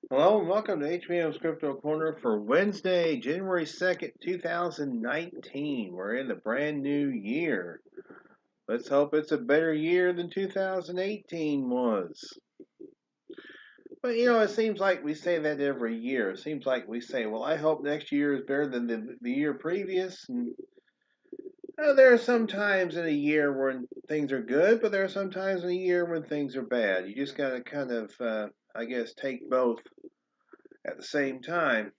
Hello and welcome to HBM's Crypto Corner for Wednesday, January 2nd, 2019. We're in the brand new year. Let's hope it's a better year than 2018 was. But it seems like we say that every year. It seems like we say, well, I hope next year is better than the year previous. And there are some times in a year when things are good, but there are some times in a year when things are bad. You just got to kind of, I guess, take both at the same time.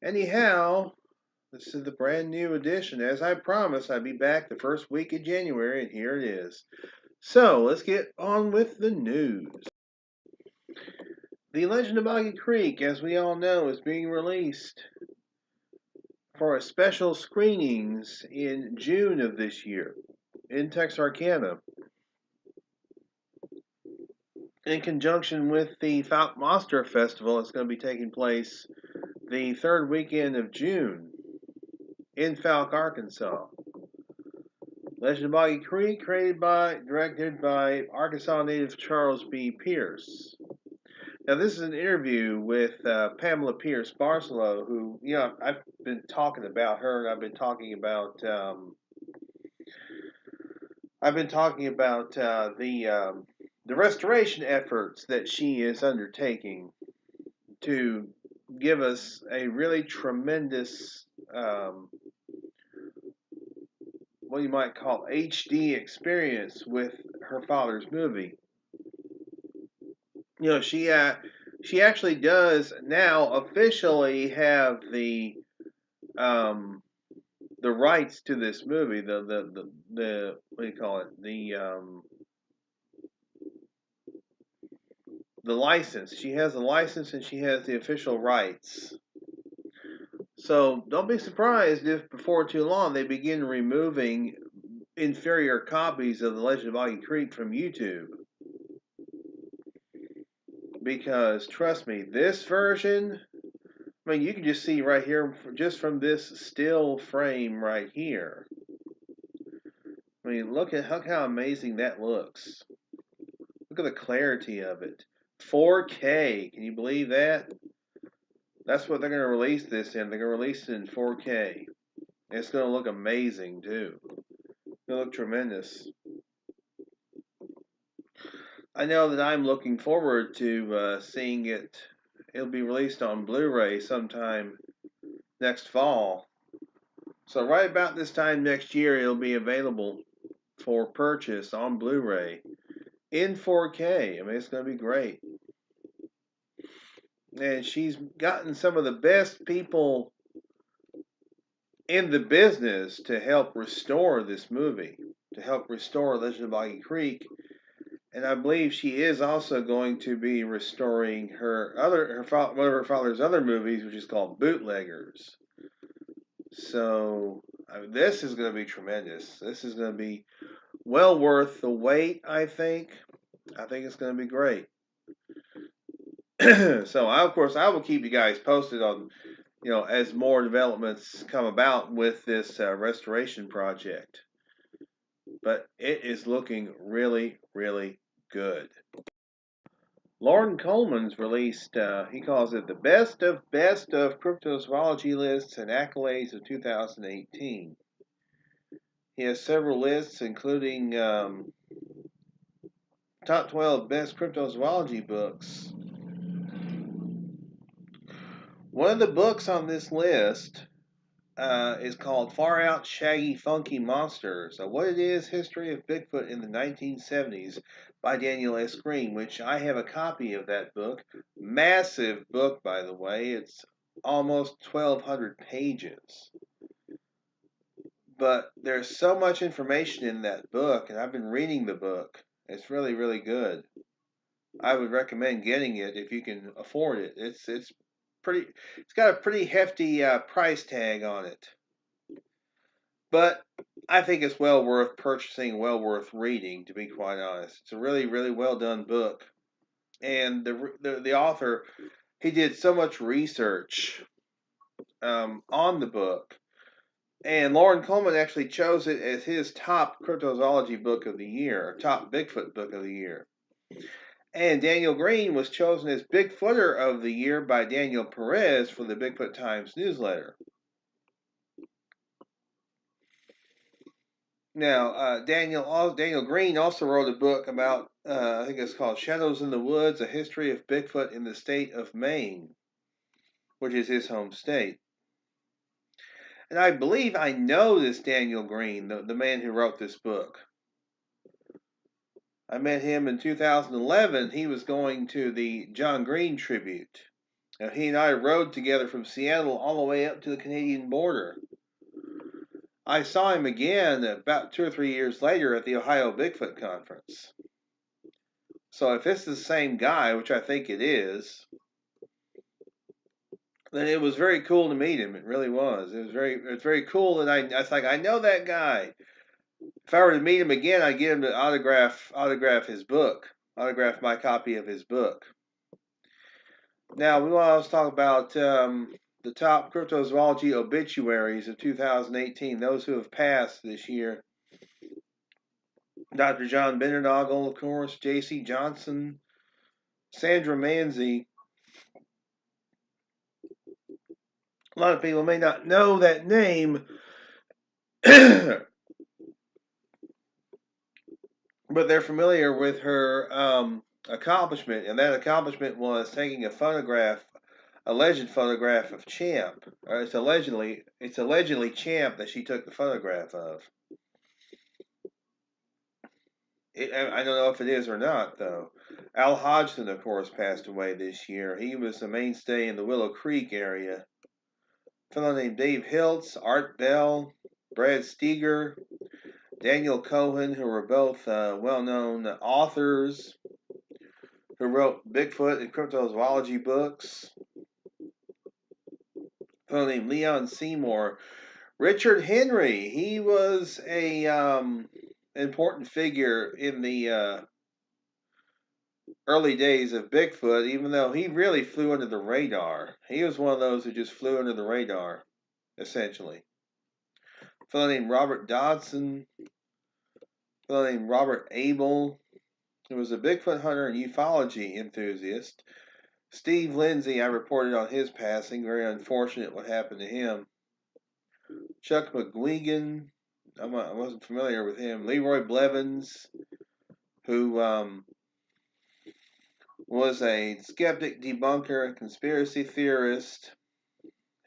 Anyhow, this is the brand new edition. As I promised, I'd be back the first week of January, and here it is. So, let's get on with the news. The Legend of Boggy Creek, as we all know, is being released for a special screenings in June of this year in Texarkana in conjunction with the Falk Monster Festival. It's going to be taking place the third weekend of June in Falk, Arkansas. Legend of Boggy Creek, directed by Arkansas native Charles B. Pierce. Now, this is an interview with Pamela Pierce Barcelo, who, I've been talking about her, and I've been talking about the restoration efforts that she is undertaking to give us a really tremendous what you might call HD experience with her father's movie. She actually does now officially have um the rights to this movie. The what do you call it? The license. She has the license and she has the official rights. So don't be surprised if before too long they begin removing inferior copies of The Legend of Boggy Creek from YouTube. Because trust me, this version, I mean, you can just see right here, just from this still frame right here. I mean, look how amazing that looks. Look at the clarity of it. 4K. Can you believe that? That's what they're going to release this in. They're going to release it in 4K. It's going to look amazing, too. It's going to look tremendous. I know that I'm looking forward to seeing it. It'll be released on Blu-ray sometime next fall. So right about this time next year, it'll be available for purchase on Blu-ray in 4K. I mean, it's going to be great. And she's gotten some of the best people in the business to help restore this movie, to help restore Legend of Boggy Creek. And I believe she is also going to be restoring one of her father's other movies, which is called Bootleggers. So this is going to be tremendous. This is going to be well worth the wait, I think. I think it's going to be great. So, of course, I will keep you guys posted on, as more developments come about with this restoration project. But it is looking really, really good. Loren Coleman's released, he calls it the best of cryptozoology lists and accolades of 2018. He has several lists, including top 12 best cryptozoology books. One of the books on this list is called Far Out Shaggy Funky Monsters. What it is, History of Bigfoot in the 1970s by Daniel S. Green, which I have a copy of that book. Massive book, by the way. It's almost 1,200 pages. But there's so much information in that book, and I've been reading the book. It's really, really good. I would recommend getting it if you can afford it. It's pretty. It's got a pretty hefty price tag on it, but I think it's well worth purchasing, well worth reading. To be quite honest, it's a really, really well done book, and the author, he did so much research on the book, and Loren Coleman actually chose it as his top cryptozoology book of the year, or top Bigfoot book of the year. And Daniel Green was chosen as Bigfooter of the Year by Daniel Perez for the Bigfoot Times newsletter. Now, Daniel Green also wrote a book about, I think it's called Shadows in the Woods, A History of Bigfoot in the State of Maine, which is his home state. And I believe I know this Daniel Green, the man who wrote this book. I met him in 2011. He was going to the John Green tribute. Now, he and I rode together from Seattle all the way up to the Canadian border. I saw him again about 2 or 3 years later at the Ohio Bigfoot Conference. So if this is the same guy, which I think it is, then it was very cool to meet him. It really was. It was very cool, and I was like, I know that guy. If I were to meet him again, I'd get him to autograph his book, autograph my copy of his book. Now, we want to talk about the top cryptozoology obituaries of 2018, those who have passed this year. Dr. John Bendernagle, of course, J.C. Johnson, Sandra Manzi. A lot of people may not know that name, but they're familiar with her accomplishment, and that accomplishment was taking a alleged photograph of Champ. It's allegedly Champ that she took the photograph of. I don't know if it is or not, though. Al Hodgson, of course, passed away this year. He was a mainstay in the Willow Creek area. A fellow named Dave Hiltz, Art Bell, Brad Steger, Daniel Cohen, who were both well-known authors who wrote Bigfoot and cryptozoology books. A fellow named Leon Seymour. Richard Henry, he was a important figure in the early days of Bigfoot, even though he really flew under the radar. He was one of those who just flew under the radar, essentially. A fellow named Robert Dodson, a fellow named Robert Abel, who was a Bigfoot hunter and ufology enthusiast. Steve Lindsay, I reported on his passing. Very unfortunate what happened to him. Chuck McGuigan, I wasn't familiar with him. Leroy Blevins, who was a skeptic, debunker, and conspiracy theorist.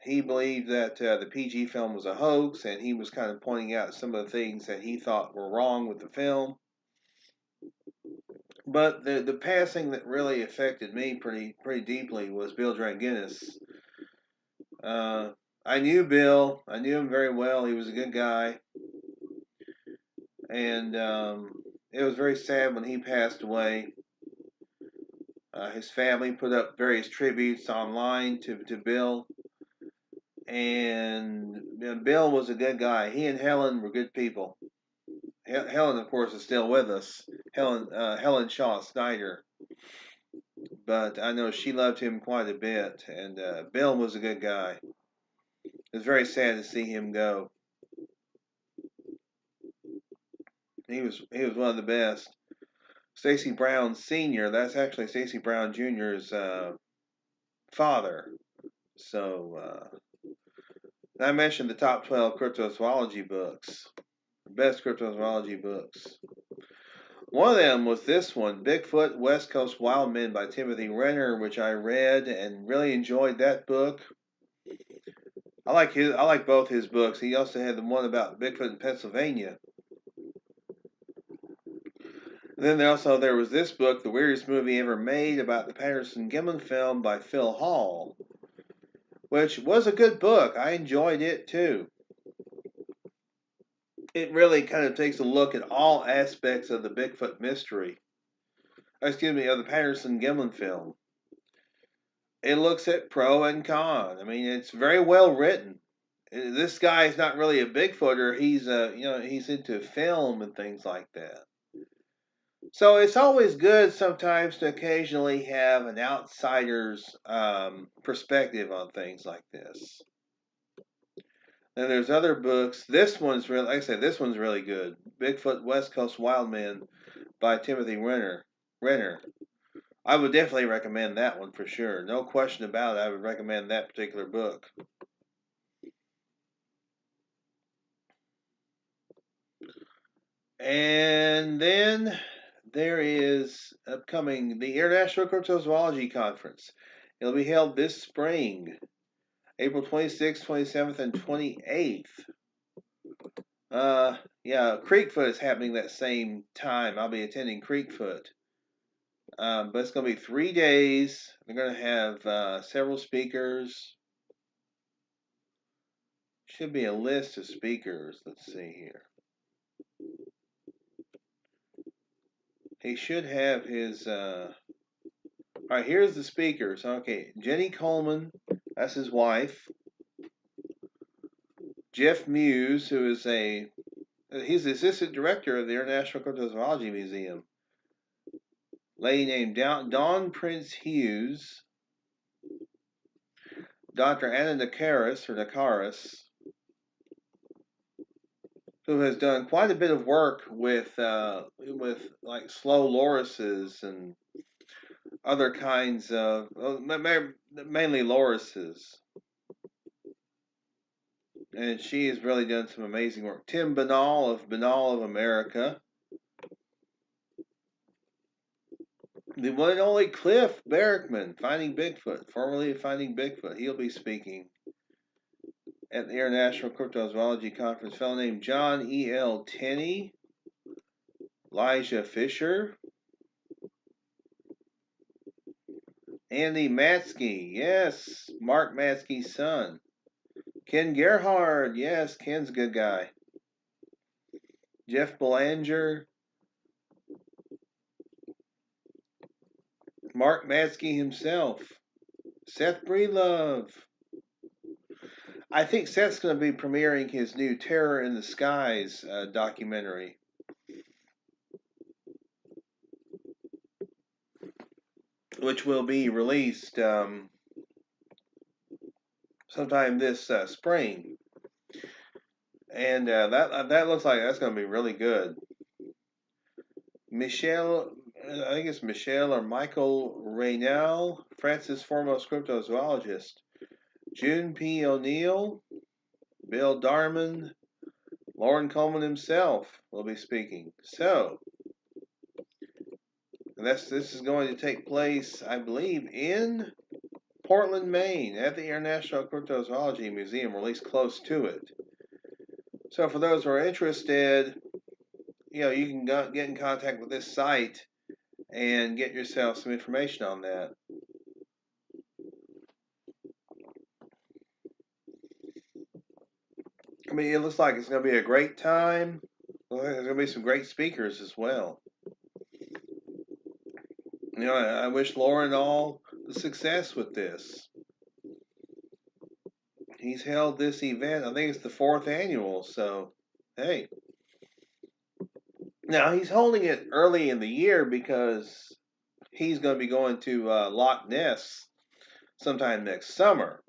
He believed that the PG film was a hoax, and he was kind of pointing out some of the things that he thought were wrong with the film. But the passing that really affected me pretty deeply was Bill Dranginis. I knew Bill. I knew him very well. He was a good guy. And it was very sad when he passed away. His family put up various tributes online to Bill. And Bill was a good guy. He and Helen were good people. Helen, of course, is still with us. Helen Shaw Snyder. But I know she loved him quite a bit. And Bill was a good guy. It was very sad to see him go. He was one of the best. Stacy Brown Sr., that's actually Stacy Brown Jr.'s father. So, I mentioned the top 12 cryptozoology books, the best cryptozoology books. One of them was this one, Bigfoot, West Coast Wild Men by Timothy Renner, which I read and really enjoyed that book. I like both his books. He also had the one about Bigfoot in Pennsylvania. And then there was this book, The Weirdest Movie Ever Made, about the Patterson-Gimlin film by Phil Hall, which was a good book. I enjoyed it too. It really kind of takes a look at all aspects of the Bigfoot mystery. Of the Patterson-Gimlin film. It looks at pro and con. I mean, it's very well written. This guy is not really a Bigfooter. He's into film and things like that. So it's always good sometimes to occasionally have an outsider's perspective on things like this. And there's other books. This one's really, like I said, this one's really good. Bigfoot West Coast Wild Men by Timothy Renner. I would definitely recommend that one for sure. No question about it. I would recommend that particular book. And then there is upcoming the International Cryptozoology Conference. It'll be held this spring, April 26th, 27th, and 28th. Yeah, Creekfoot is happening that same time. I'll be attending Creekfoot. But it's going to be 3 days. They're going to have several speakers. Should be a list of speakers. Let's see here. He should have his. All right, here's the speakers. Okay, Jenny Coleman, that's his wife. Jeff Muse, who is he's the assistant director of the International Cryptozoology Museum. Lady named Dawn Prince Hughes. Dr. Anna Nakaris, who has done quite a bit of work with like slow lorises and other kinds of, mainly lorises. And she has really done some amazing work. Tim Banal of America. The one and only Cliff Barrickman, Finding Bigfoot, formerly of Finding Bigfoot. He'll be speaking at the International Cryptozoology Conference. A fellow named John E.L. Tenney, Elijah Fisher, Andy Matsky, yes, Mark Matsky's son. Ken Gerhard, yes, Ken's a good guy. Jeff Belanger, Mark Matsky himself, Seth Breedlove. I think Seth's going to be premiering his new Terror in the Skies documentary. Which will be released sometime this spring. And that looks like that's going to be really good. Michelle, I think it's Michelle or Michael Raynell, France's foremost cryptozoologist. June P. O'Neill, Bill Darman, Lauren Coleman himself will be speaking. So, this is going to take place, I believe, in Portland, Maine, at the International Cryptozoology Museum, or at least close to it. So, for those who are interested, you can get in contact with this site and get yourself some information on that. I mean, it looks like it's going to be a great time. There's going to be some great speakers as well. I wish Lauren all the success with this. He's held this event, I think it's the 4th annual, so hey. Now, he's holding it early in the year because he's going to be going to Loch Ness sometime next summer.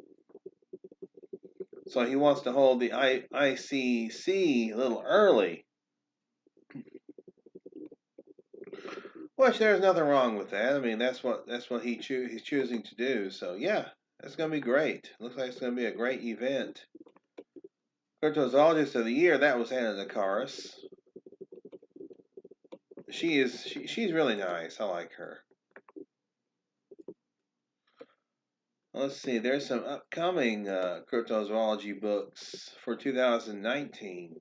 So he wants to hold the ICC a little early. Which there's nothing wrong with that. I mean, that's what he's choosing to do. So yeah, that's going to be great. Looks like it's going to be a great event. Cryptozoologist of the Year, that was Anna Nakaris. She's really nice. I like her. Let's see. There's some upcoming cryptozoology books for 2019.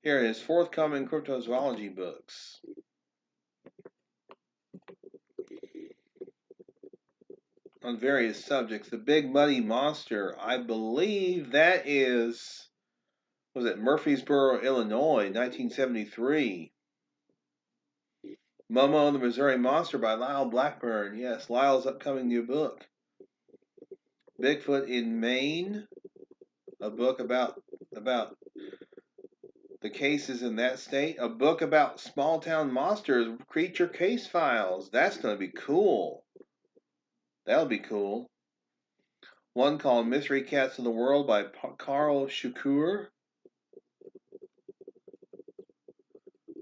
Here it is, forthcoming cryptozoology books. On various subjects. The Big Muddy Monster, I believe that was it Murfreesboro, Illinois, 1973. Momo the Missouri Monster by Lyle Blackburn. Yes, Lyle's upcoming new book. Bigfoot in Maine, a book about the cases in that state. A book about small town monsters, creature case files. That's going to be cool. That'll be cool. One called Mystery Cats of the World by Carl Shukur.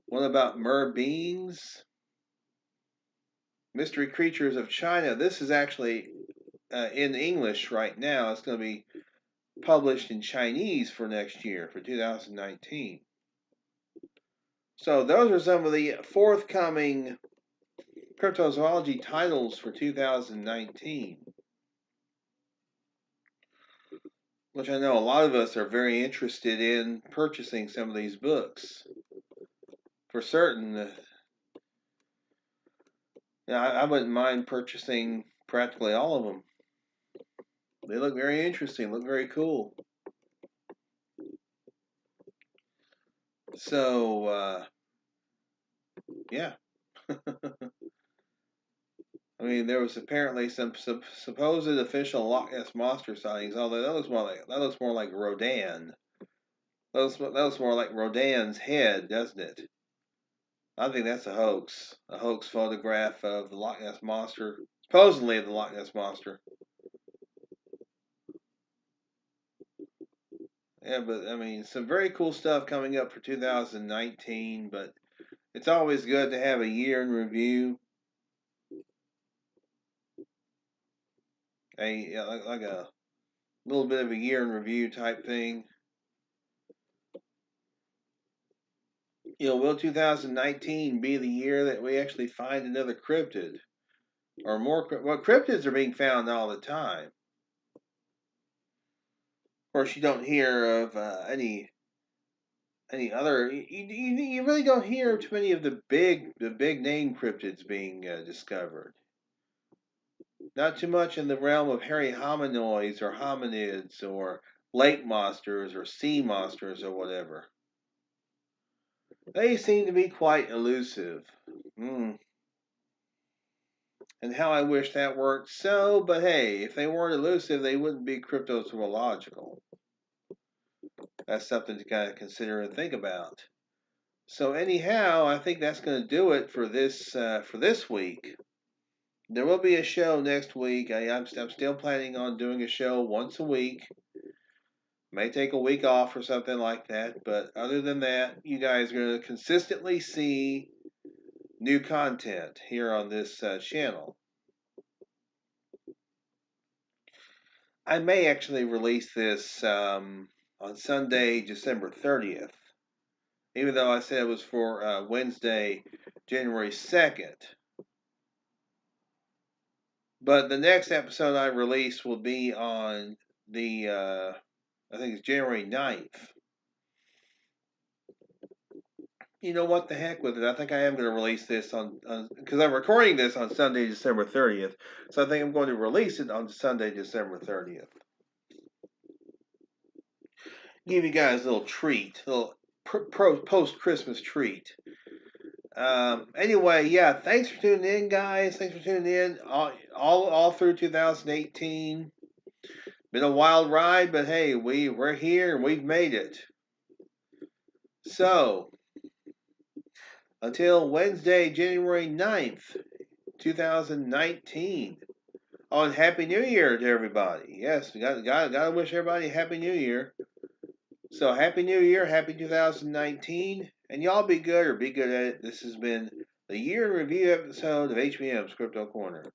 One about mer beings. Mystery Creatures of China. This is actually in English right now. It's going to be published in Chinese for next year, for 2019. So those are some of the forthcoming cryptozoology titles for 2019, which I know a lot of us are very interested in purchasing some of these books. For certain, I wouldn't mind purchasing practically all of them. They look very interesting, look very cool. So, yeah. I mean, there was apparently some supposed official Loch Ness Monster sightings, although that looks more like Rodan. That looks more like Rodan's head, doesn't it? I think that's a hoax photograph of the Loch Ness Monster, supposedly the Loch Ness Monster. Yeah, but I mean, some very cool stuff coming up for 2019, but it's always good to have a year in review. Like a little bit of a year in review type thing. Will 2019 be the year that we actually find another cryptid? Or more? Well, cryptids are being found all the time. Of course, you don't hear of any other. You really don't hear too many of the big name cryptids being discovered. Not too much in the realm of hairy hominoids or hominids or lake monsters or sea monsters or whatever. They seem to be quite elusive. And how I wish that worked so, but hey, if they weren't elusive, they wouldn't be cryptozoological. That's something to kind of consider and think about. So anyhow, I think that's going to do it for this week. There will be a show next week. I'm still planning on doing a show once a week. May take a week off or something like that, but other than that, you guys are going to consistently see new content here on this channel. I may actually release this on Sunday, December 30th, even though I said it was for Wednesday, January 2nd. But the next episode I release will be on the, I think it's January 9th. You know what, the heck with it. I think I am going to release this on because I'm recording this on Sunday, December 30th. So I think I'm going to release it on Sunday, December 30th. Give you guys a little treat, a little post-Christmas treat. Anyway, yeah, thanks for tuning in, guys. Thanks for tuning in all through 2018. Been a wild ride, but hey, we're here and we've made it. So, until Wednesday, January 9th, 2019. Oh, and Happy New Year to everybody. Yes, we gotta wish everybody a Happy New Year. So, Happy New Year, Happy 2019. And y'all be good or be good at it. This has been the Year in Review episode of HBM's Crypto Corner.